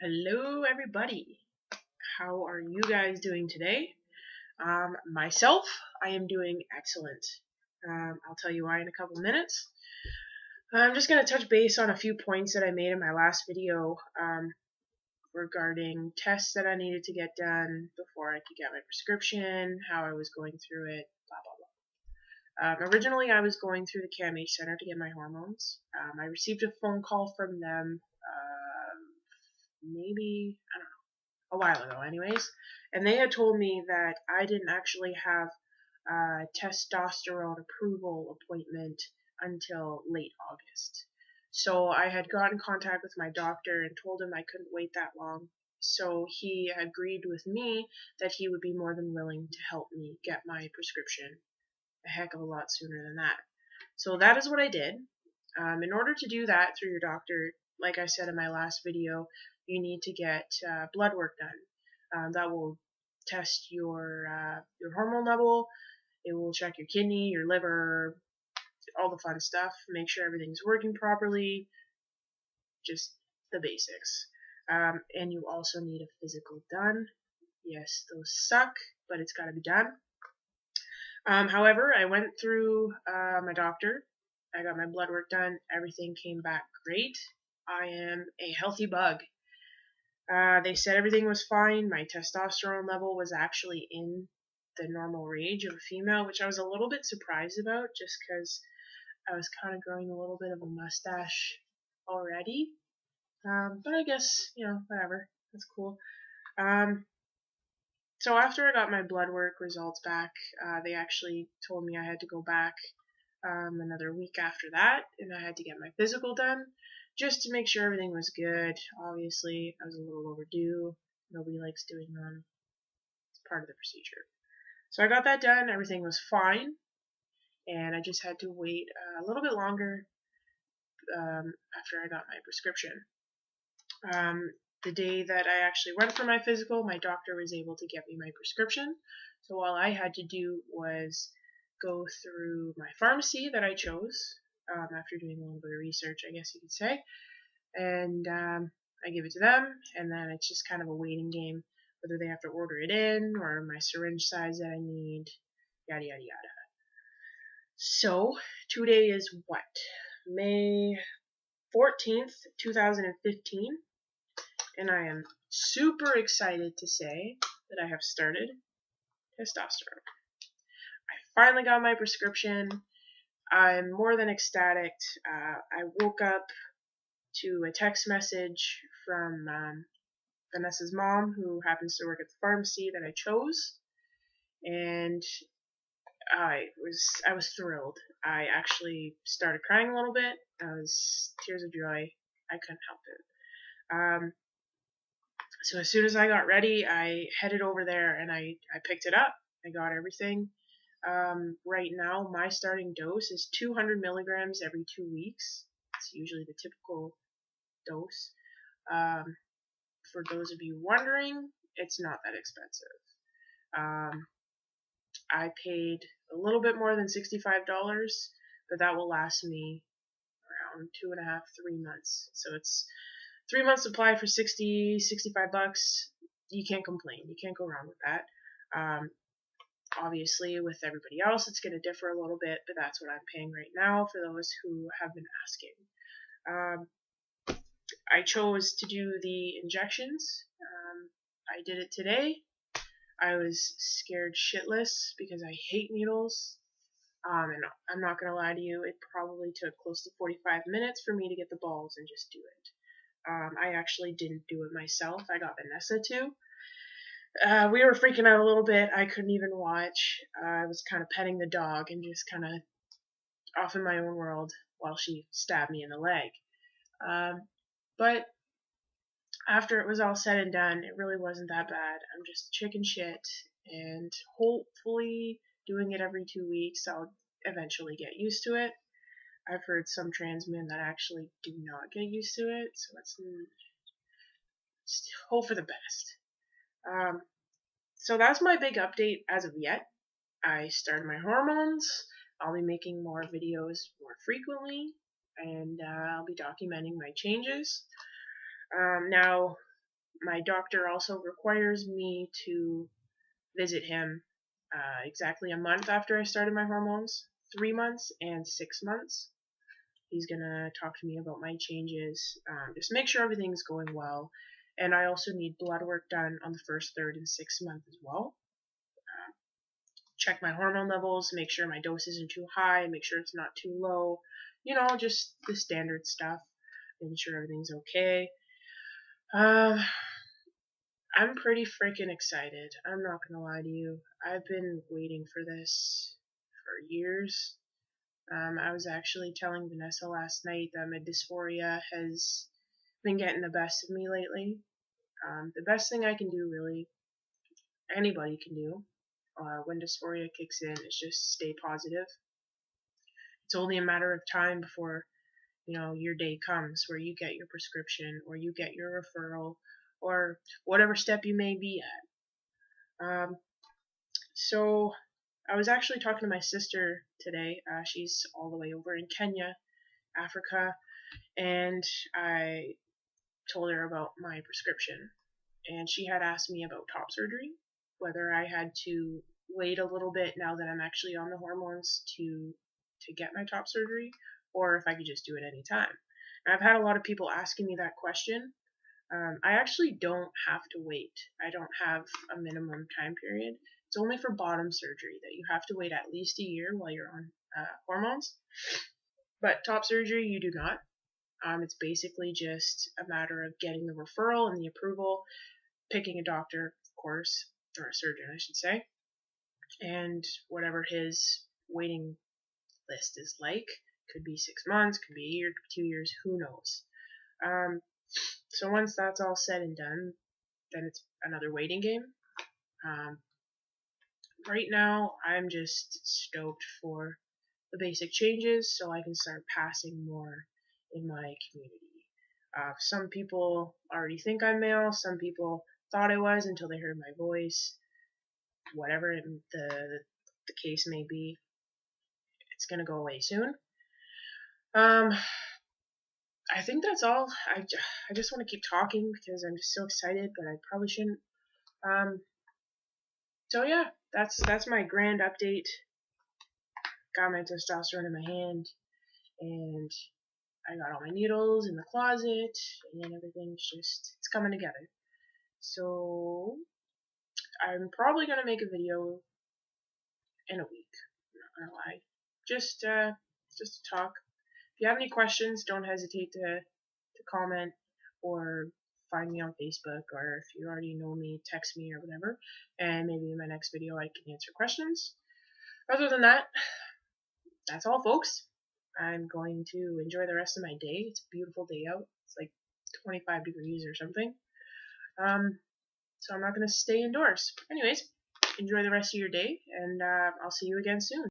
Hello, everybody. How are you guys doing today? Myself, I am doing excellent. I'll tell you why in a couple minutes. I'm just going to touch base on a few points that I made in my last video regarding tests that I needed to get done before I could get my prescription, how I was going through it, blah, blah, blah. Originally, I was going through the CAMH Center to get my hormones. I received a phone call from them maybe, I don't know, a while ago anyways, and they had told me that I didn't actually have a testosterone approval appointment until late August. So I had got in contact with my doctor and told him I couldn't wait that long. So he agreed with me that he would be more than willing to help me get my prescription a heck of a lot sooner than that. So that is what I did. In order to do that through your doctor, like I said in my last video, you need to get blood work done. That will test your hormone level. It will check your kidney, your liver, all the fun stuff. Make sure everything's working properly. Just the basics. And you also need a physical done. Yes, those suck, but it's got to be done. However, I went through my doctor. I got my blood work done. Everything came back great. I am a healthy bug. They said everything was fine. My testosterone level was actually in the normal range of a female, which I was a little bit surprised about just because I was kind of growing a little bit of a mustache already. But I guess, whatever. That's cool. So after I got my blood work results back, they actually told me I had to go back another week after that, and I had to get my physical done just to make sure everything was good. Obviously, I was a little overdue. Nobody likes doing them. It's part of the procedure. So I got that done. Everything was fine, and I just had to wait a little bit longer after I got my prescription. The day that I actually went for my physical, my doctor was able to get me my prescription. So all I had to do was go through my pharmacy that I chose after doing a little bit of research, I guess you could say, and I give it to them, and then it's just kind of a waiting game, whether they have to order it in or my syringe size that I need, yada yada yada. So today is what? May 14th, 2015, and I am super excited to say that I have started testosterone. I finally got my prescription. I'm more than ecstatic. I woke up to a text message from Vanessa's mom, who happens to work at the pharmacy that I chose, and I was thrilled. I actually started crying a little bit. I was tears of joy. I couldn't help it. So as soon as I got ready, I headed over there and I picked it up. I got everything. Right now, my starting dose is 200 milligrams every 2 weeks. It's usually the typical dose. For those of you wondering, it's not that expensive. I paid a little bit more than $65, but that will last me around 2.5, 3 months. So it's 3 months supply for 65 bucks. You can't complain. You can't go wrong with that. Obviously, with everybody else, it's going to differ a little bit, but that's what I'm paying right now for those who have been asking. I chose to do the injections. I did it today. I was scared shitless because I hate needles. And I'm not going to lie to you, it probably took close to 45 minutes for me to get the balls and just do it. I actually didn't do it myself. I got Vanessa to. We were freaking out a little bit. I couldn't even watch. I was kind of petting the dog and just kind of off in my own world while she stabbed me in the leg. But after it was all said and done, it really wasn't that bad. I'm just chicken shit, and hopefully doing it every 2 weeks, I'll eventually get used to it. I've heard some trans men that actually do not get used to it, so let's hope for the best. So that's my big update as of yet. I started my hormones. I'll be making more videos more frequently, and I'll be documenting my changes. Now, My doctor also requires me to visit him exactly a month after I started my hormones, 3 months and 6 months. He's gonna talk to me about my changes, just make sure everything's going well. And I also need blood work done on the first, third, and sixth month as well. Check my hormone levels, make sure my dose isn't too high, make sure it's not too low. Just the standard stuff, making sure everything's okay. Uh, I'm pretty freaking excited. I'm not gonna lie to you. I've been waiting for this for years. I was actually telling Vanessa last night that my dysphoria has been getting the best of me lately. The best thing I can do, really, anybody can do, when dysphoria kicks in, is just stay positive. It's only a matter of time before, your day comes where you get your prescription or you get your referral or whatever step you may be at. So I was actually talking to my sister today. She's all the way over in Kenya, Africa, and I told her about my prescription. And she had asked me about top surgery, whether I had to wait a little bit now that I'm actually on the hormones to get my top surgery, or if I could just do it anytime. And I've had a lot of people asking me that question. I actually don't have to wait. I don't have a minimum time period. It's only for bottom surgery that you have to wait at least a year while you're on hormones. But top surgery, you do not. It's basically just a matter of getting the referral and the approval, picking a doctor, of course, or a surgeon, I should say, and whatever his waiting list is like. Could be 6 months, could be a year, 2 years, who knows. So once that's all said and done, then it's another waiting game. Right now, I'm just stoked for the basic changes so I can start passing more in my community. Some people already think I'm male, some people thought I was until they heard my voice. Whatever the case may be, it's gonna go away soon. I think that's all. I just want to keep talking because I'm just so excited, but I probably shouldn't. So yeah, that's my grand update. Got my testosterone in my hand, and I got all my needles in the closet, and everything's just, it's coming together. So I'm probably gonna make a video in a week. I'm not gonna lie, just to talk. If you have any questions, don't hesitate to comment or find me on Facebook, or if you already know me, text me or whatever, and maybe in my next video I can answer questions. Other than that, that's all, folks. I'm going to enjoy the rest of my day. It's a beautiful day out. It's like 25 degrees or something. So I'm not going to stay indoors. Anyways, enjoy the rest of your day, and I'll see you again soon.